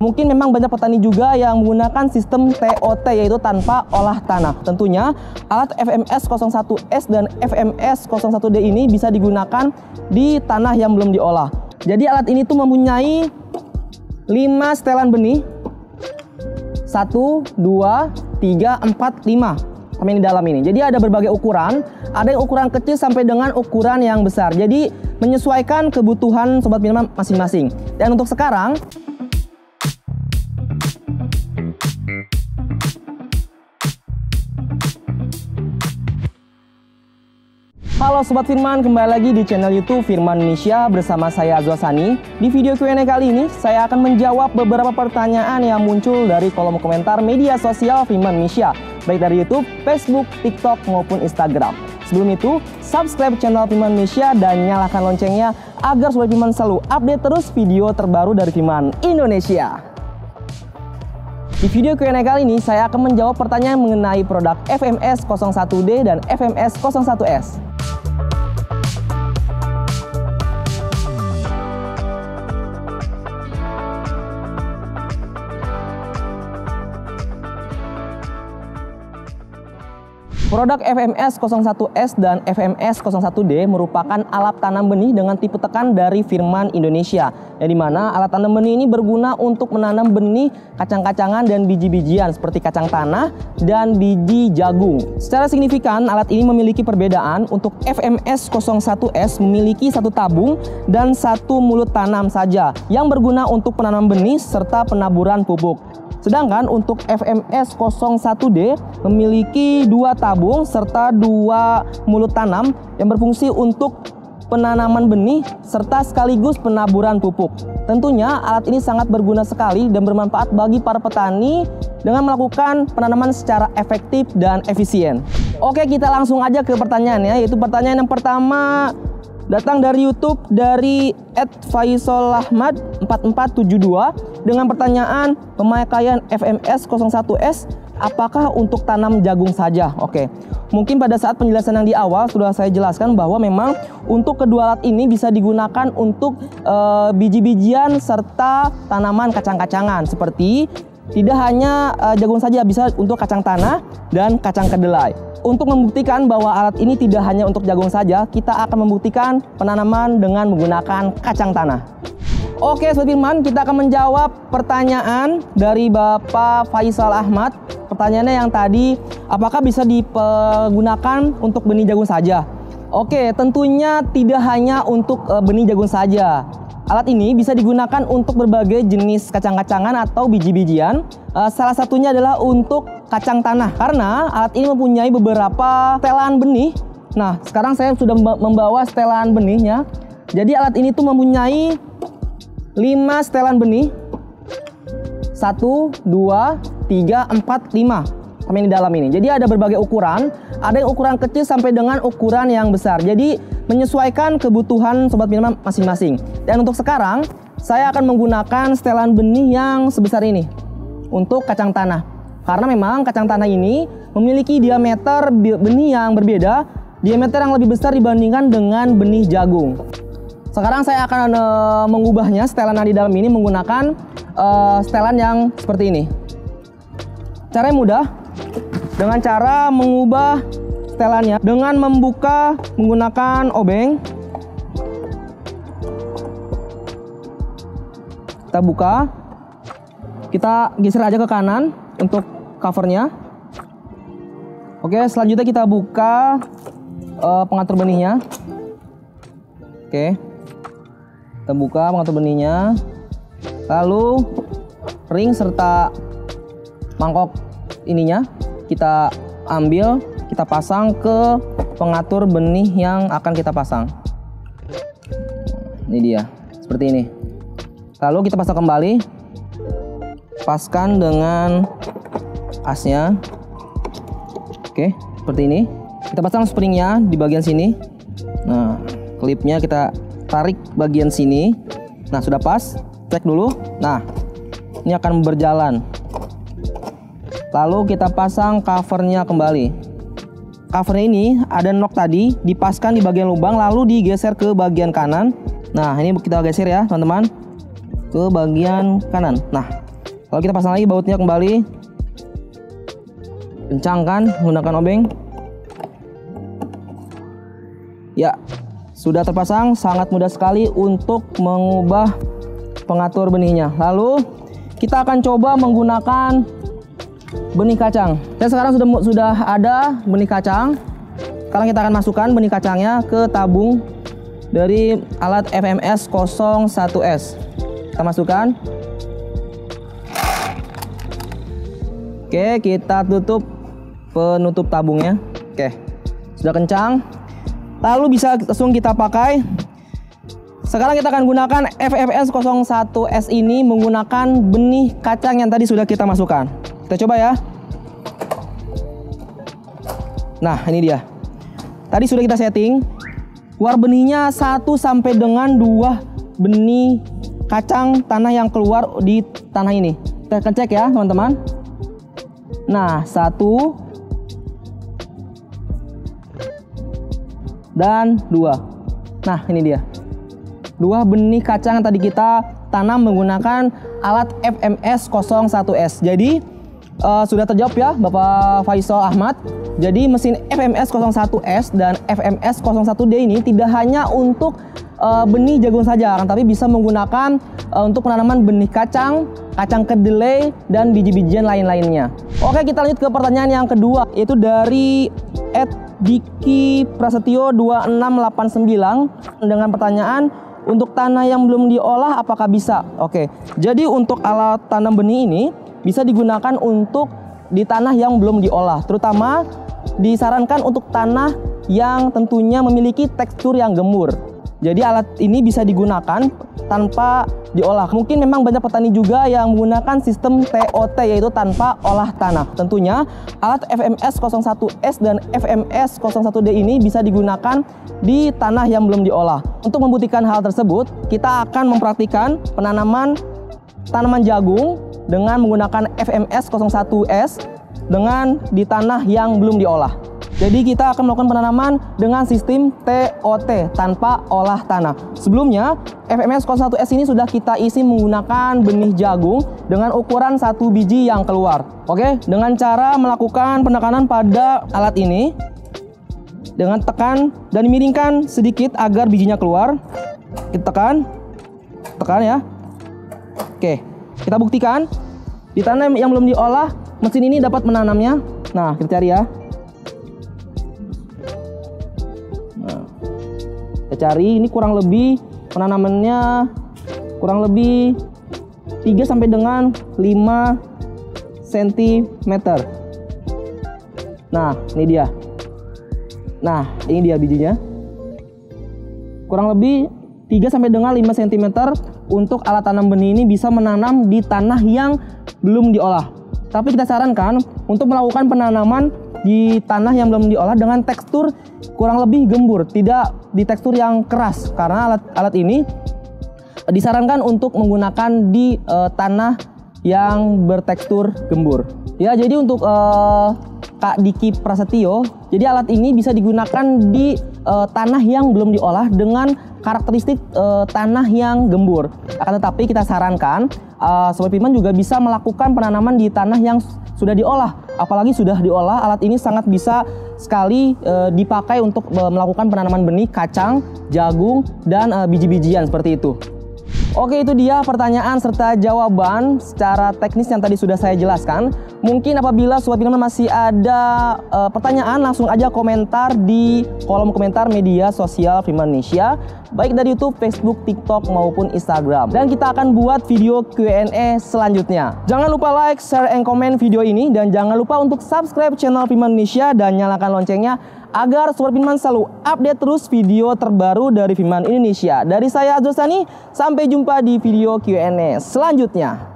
Mungkin memang banyak petani juga yang menggunakan sistem TOT, yaitu tanpa olah tanah. Tentunya alat FMS 01S dan FMS 01D ini bisa digunakan di tanah yang belum diolah. Jadi alat ini tuh mempunyai 5 setelan benih. 1, 2, 3, 4, 5 di dalam ini. Jadi ada berbagai ukuran. Ada yang ukuran kecil sampai dengan ukuran yang besar. Jadi menyesuaikan kebutuhan sobat Firman masing-masing. Dan untuk sekarang halo Sobat Firman, kembali lagi di channel YouTube Firman Indonesia bersama saya Azwa Sani. Di video Q&A kali ini, saya akan menjawab beberapa pertanyaan yang muncul dari kolom komentar media sosial Firman Indonesia, baik dari YouTube, Facebook, TikTok, maupun Instagram. Sebelum itu, subscribe channel Firman Indonesia dan nyalakan loncengnya agar Sobat Firman selalu update terus video terbaru dari Firman Indonesia. Di video Q&A kali ini, saya akan menjawab pertanyaan mengenai produk FMS 01D dan FMS 01S. Produk FMS 01S dan FMS 01D merupakan alat tanam benih dengan tipe tekan dari Firman Indonesia, yang dimana alat tanam benih ini berguna untuk menanam benih kacang-kacangan dan biji-bijian seperti kacang tanah dan biji jagung. Secara signifikan, alat ini memiliki perbedaan. Untuk FMS 01S memiliki 1 tabung dan 1 mulut tanam saja yang berguna untuk penanam benih serta penaburan pupuk. Sedangkan untuk FMS 01D memiliki 2 tabung serta 2 mulut tanam yang berfungsi untuk penanaman benih serta sekaligus penaburan pupuk. Tentunya alat ini sangat berguna sekali dan bermanfaat bagi para petani dengan melakukan penanaman secara efektif dan efisien. Oke, kita langsung aja ke pertanyaannya, yaitu pertanyaan yang pertama datang dari YouTube dari @faisolahmad4472 dengan pertanyaan pemakaian FMS 01S apakah untuk tanam jagung saja? Oke. Mungkin pada saat penjelasan yang di awal sudah saya jelaskan bahwa memang untuk kedua alat ini bisa digunakan untuk biji-bijian serta tanaman kacang-kacangan, seperti tidak hanya jagung saja, bisa untuk kacang tanah dan kacang kedelai. Untuk membuktikan bahwa alat ini tidak hanya untuk jagung saja, kita akan membuktikan penanaman dengan menggunakan kacang tanah. Oke Sobat Firman, kita akan menjawab pertanyaan dari Bapak Faisal Ahmad. Pertanyaannya yang tadi, apakah bisa digunakan untuk benih jagung saja? Oke, tentunya tidak hanya untuk benih jagung saja. Alat ini bisa digunakan untuk berbagai jenis kacang-kacangan atau biji-bijian. Salah satunya adalah untuk kacang tanah, karena alat ini mempunyai beberapa setelan benih. Nah, sekarang saya sudah membawa setelan benihnya. Jadi alat ini tuh mempunyai 5 setelan benih. 1, 2, 3, 4, 5 di dalam ini. Jadi ada berbagai ukuran. Ada yang ukuran kecil sampai dengan ukuran yang besar. Jadi menyesuaikan kebutuhan Sobat Firman masing-masing. Dan untuk sekarang, saya akan menggunakan setelan benih yang sebesar ini untuk kacang tanah. Karena memang kacang tanah ini memiliki diameter benih yang berbeda, diameter yang lebih besar dibandingkan dengan benih jagung. Sekarang saya akan mengubahnya setelan yang di dalam ini menggunakan setelan yang seperti ini. Caranya mudah, dengan cara mengubah setelannya dengan membuka menggunakan obeng. Kita buka, kita geser aja ke kanan untuk covernya. Oke, selanjutnya kita buka pengatur benihnya. Oke, kita buka pengatur benihnya, lalu ring serta mangkok ininya kita ambil, kita pasang ke pengatur benih yang akan kita pasang. Ini dia, seperti ini. Lalu kita pasang kembali, paskan dengan asnya. Oke, seperti ini. Kita pasang springnya di bagian sini. Nah, klipnya kita tarik bagian sini. Nah, sudah pas. Cek dulu. Nah, ini akan berjalan. Lalu kita pasang covernya kembali. Covernya ini ada nok tadi, dipaskan di bagian lubang lalu digeser ke bagian kanan. Nah, ini kita geser ya teman-teman, ke bagian kanan. Nah, Lalu kita pasang lagi bautnya kembali. Kencangkan menggunakan obeng. Ya, sudah terpasang. Sangat mudah sekali untuk mengubah pengatur benihnya. Lalu kita akan coba menggunakan benih kacang. Dan sekarang sudah ada benih kacang. Sekarang kita akan masukkan benih kacangnya ke tabung dari alat FMS 01S. Kita masukkan. Oke, kita tutup penutup tabungnya. Oke, sudah kencang. Lalu bisa langsung kita pakai. Sekarang kita akan gunakan FMS 01S ini menggunakan benih kacang yang tadi sudah kita masukkan. Kita coba ya. Nah, ini dia. Tadi sudah kita setting. Keluar benihnya 1 sampai dengan 2 benih kacang tanah yang keluar di tanah ini. Kita akan cek ya, teman-teman. Nah, 1 dan 2. Nah, ini dia. 2 benih kacang yang tadi kita tanam menggunakan alat FMS 01S. Jadi sudah terjawab ya Bapak Faisal Ahmad. Jadi mesin FMS 01S dan FMS 01D ini tidak hanya untuk benih jagung saja, tapi bisa menggunakan untuk penanaman benih kacang, kacang kedelai, dan biji-bijian lain-lainnya. Oke, kita lanjut ke pertanyaan yang kedua, yaitu dari Diki Prasetyo 2689 dengan pertanyaan, untuk tanah yang belum diolah apakah bisa? Oke, jadi untuk alat tanam benih ini bisa digunakan untuk di tanah yang belum diolah, terutama disarankan untuk tanah yang tentunya memiliki tekstur yang gembur. Jadi alat ini bisa digunakan tanpa diolah. Mungkin memang banyak petani juga yang menggunakan sistem TOT, yaitu tanpa olah tanah. Tentunya alat FMS 01S dan FMS 01D ini bisa digunakan di tanah yang belum diolah. Untuk membuktikan hal tersebut, kita akan mempraktikkan penanaman tanaman jagung dengan menggunakan FMS 01S dengan di tanah yang belum diolah. Jadi kita akan melakukan penanaman dengan sistem TOT tanpa olah tanah. Sebelumnya FMS 01S ini sudah kita isi menggunakan benih jagung dengan ukuran 1 biji yang keluar. Oke, dengan cara melakukan penekanan pada alat ini dengan tekan dan miringkan sedikit agar bijinya keluar. Kita tekan ya. Oke, kita buktikan di tanah yang belum diolah mesin ini dapat menanamnya. Nah, kita cari ya. Kita cari, ini kurang lebih penanamannya kurang lebih 3 sampai dengan 5 cm. Nah, ini dia. Nah, ini dia bijinya. Kurang lebih 3 sampai dengan 5 cm untuk alat tanam benih ini bisa menanam di tanah yang belum diolah. Tapi kita sarankan untuk melakukan penanaman di tanah yang belum diolah dengan tekstur kurang lebih gembur, tidak di tekstur yang keras, karena alat ini disarankan untuk menggunakan di tanah yang bertekstur gembur. Ya, jadi untuk Kak Diki Prasetyo, jadi alat ini bisa digunakan di tanah yang belum diolah dengan karakteristik tanah yang gembur. Akan tetapi kita sarankan Sobat Firman juga bisa melakukan penanaman di tanah yang sudah diolah. Apalagi sudah diolah, alat ini sangat bisa sekali dipakai untuk melakukan penanaman benih kacang, jagung, dan biji-bijian seperti itu. Oke, itu dia pertanyaan serta jawaban secara teknis yang tadi sudah saya jelaskan. Mungkin apabila Sobat Firman masih ada pertanyaan, langsung aja komentar di kolom komentar media sosial Firman Indonesia, baik dari YouTube, Facebook, TikTok, maupun Instagram. Dan kita akan buat video Q&A selanjutnya. Jangan lupa like, share, and comment video ini. Dan jangan lupa untuk subscribe channel Firman Indonesia dan nyalakan loncengnya agar Sobat Firman selalu update terus video terbaru dari Firman Indonesia. Dari saya Azrul Sani, sampai jumpa di video Q&A selanjutnya.